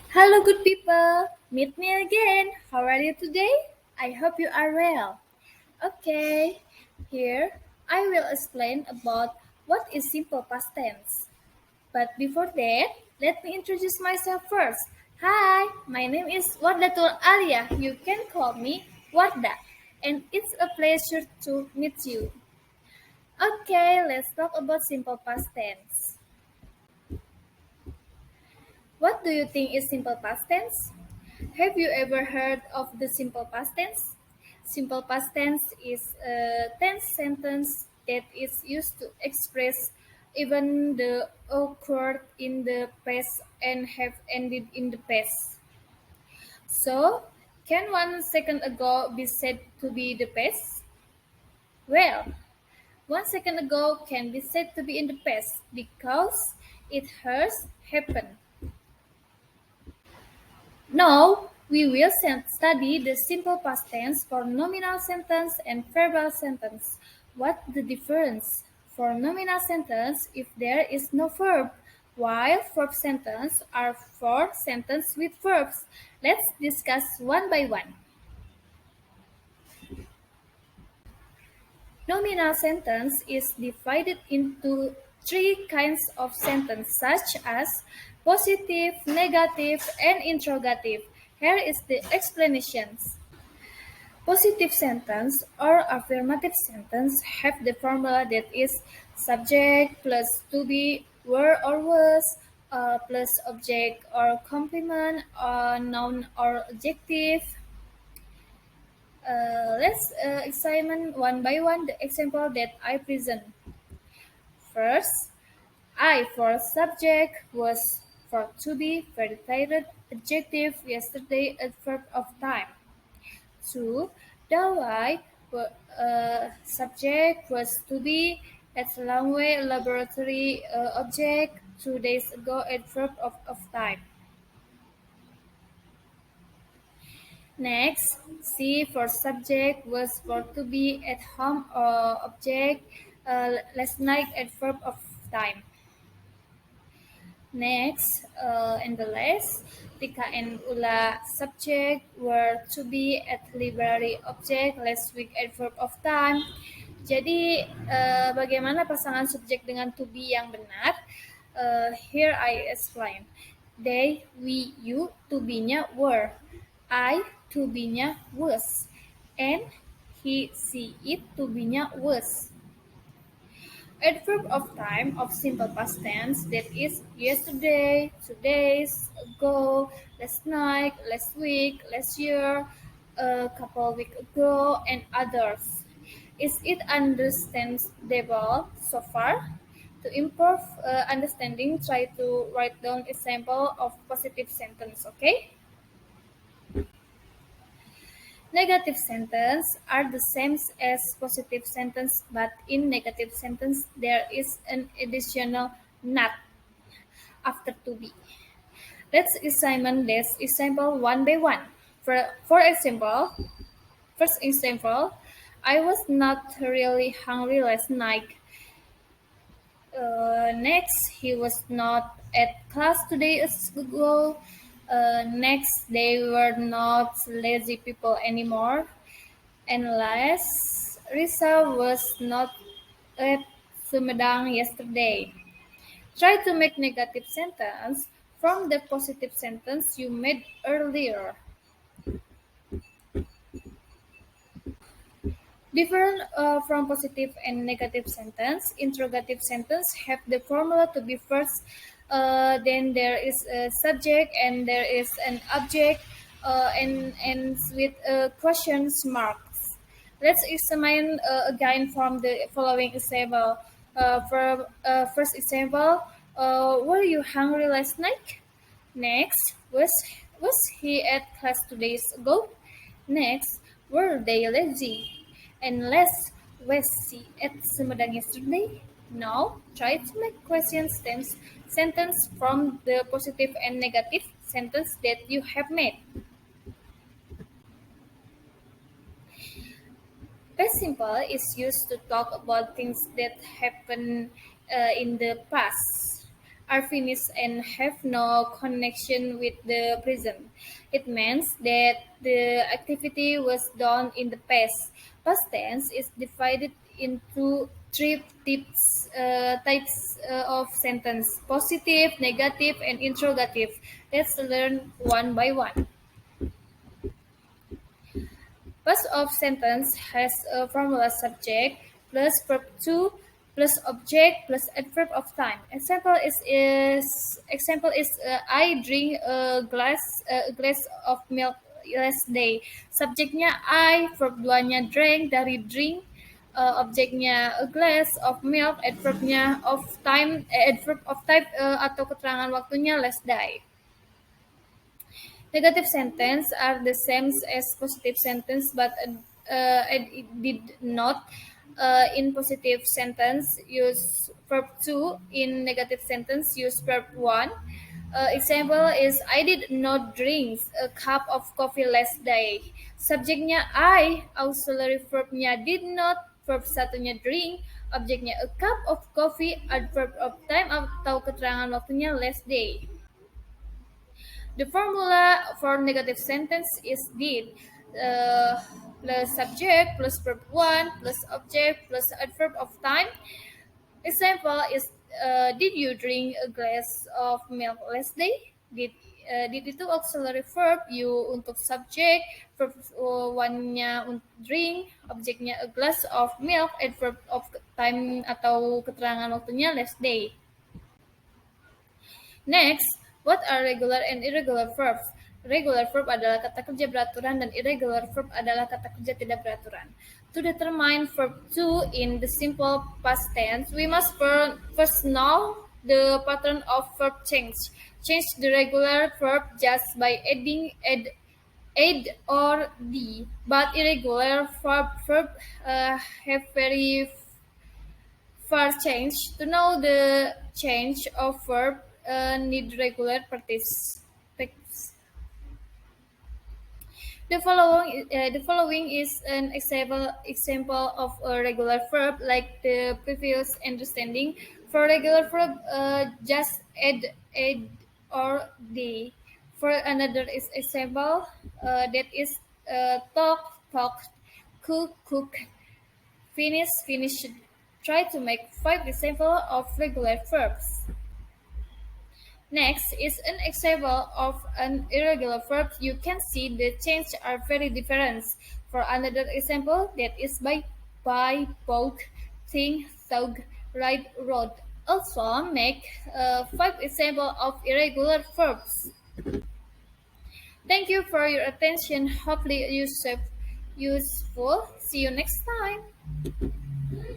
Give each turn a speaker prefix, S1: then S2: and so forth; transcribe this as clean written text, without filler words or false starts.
S1: Hello, good people. Meet me again. How are you today? I hope you are well. Okay, here I will explain about what is simple past tense. But before that, let me introduce myself first. Hi, my name is Wardatul Aliyah. You can call me Warda, and it's a pleasure to meet you. Okay, let's talk about simple past tense. What do you think is simple past tense? Have you ever heard of the simple past tense? Simple past tense is a tense sentence that is used to express even the occurred in the past and have ended in the past. So, can 1 second ago be said to be the past? Well, 1 second ago can be said to be in the past because it has happened. Now, we will study the simple past tense for nominal sentence and verbal sentence. What the difference? For nominal sentence, if there is no verb, while verb sentence are for sentence with verbs. Let's discuss one by one. Nominal sentence is divided into three kinds of sentence such as positive, negative, and interrogative. Here is the explanations. Positive sentence or affirmative sentence have the formula that is subject plus to be were or was plus object or complement or noun or adjective. Let's examine one by one the example that I present. First, I for subject was for to be predicted adjective yesterday adverb of time. 2. The why subject was to be at Langway laboratory object 2 days ago adverb of time. Next, C for subject was for to be at home object last night adverb of time. Next, and the last, Tika and Ula subject were to be at library object last week adverb of time. Jadi, bagaimana pasangan subjek dengan to be yang benar? Here I explain. They, we, you, to be-nya were. I, to be-nya was. And he, she, it, to be-nya was. Adverb of time of simple past tense that is yesterday, 2 days ago, last night, last week, last year, a couple weeks ago, and others. Is it understandable so far? To improve understanding, try to write down example of positive sentence, okay? Negative sentence are the same as positive sentence, but in negative sentence there is an additional not after to be. Let's examine this example one by one. For example, first example, I was not really hungry last night. Next, he was not at class 2 days ago. Next, they were not lazy people anymore. And last, Risa was not at Sumedang yesterday. Try to make negative sentence from the positive sentence you made earlier. Different from positive and negative sentence, interrogative sentence have the formula to be first, then there is a subject and there is an object and ends with questions marks. Let's examine again from the following example. For first example, were you hungry last night? Next, was he at class 2 days ago? Next, were they lazy? And last, was he at Sumedang yesterday? Now, try to make question sentence from the positive and negative sentence that you have made. Past simple is used to talk about things that happen in the past. are finished and have no connection with the present. It means that the activity was done in the past. Past tense is divided into three types of sentence: positive, negative, and interrogative. Let's learn one by one. Past of sentence has a formula subject plus verb to plus object plus adverb of time. Example is I drink a glass of milk last day. Subjeknya I, verb 2-nya drink dari drink, objeknya a glass of milk, adverb of time atau keterangan waktunya last day. Negative sentence are the same as positive sentence, but it did not. In positive sentence, use verb to. In negative sentence, use verb one. Example is I did not drink a cup of coffee last day. Subjeknya I, auxiliary verbnya did not, verb satunya drink, objeknya a cup of coffee, adverb of time atau keterangan waktunya last day. The formula for negative sentence is did plus subject plus verb one plus object plus adverb of time. Example is did you drink a glass of milk last day? Did itu auxiliary verb, you untuk subject, verb one-nya untuk drink, objeknya a glass of milk, adverb of time atau keterangan waktunya last day. Next, what are regular and irregular verbs? Regular verb adalah kata kerja beraturan dan irregular verb adalah kata kerja tidak beraturan. To determine verb to in the simple past tense, we must first know the pattern of verb change. Change the regular verb just by adding add or the, but irregular verb have very for change, to know the change of verb need regular participants. The following is an example of a regular verb like the previous understanding. For regular verb, just add or the. For another example, that is talk, talked, cook, finished. Try to make 5 examples of regular verbs. Next is an example of an irregular verb. You can see the changes are very different. For another example, that is buy, bought, think, thought, ride, rode. Also make 5 examples of irregular verbs. Thank you for your attention. Hopefully useful. See you next time.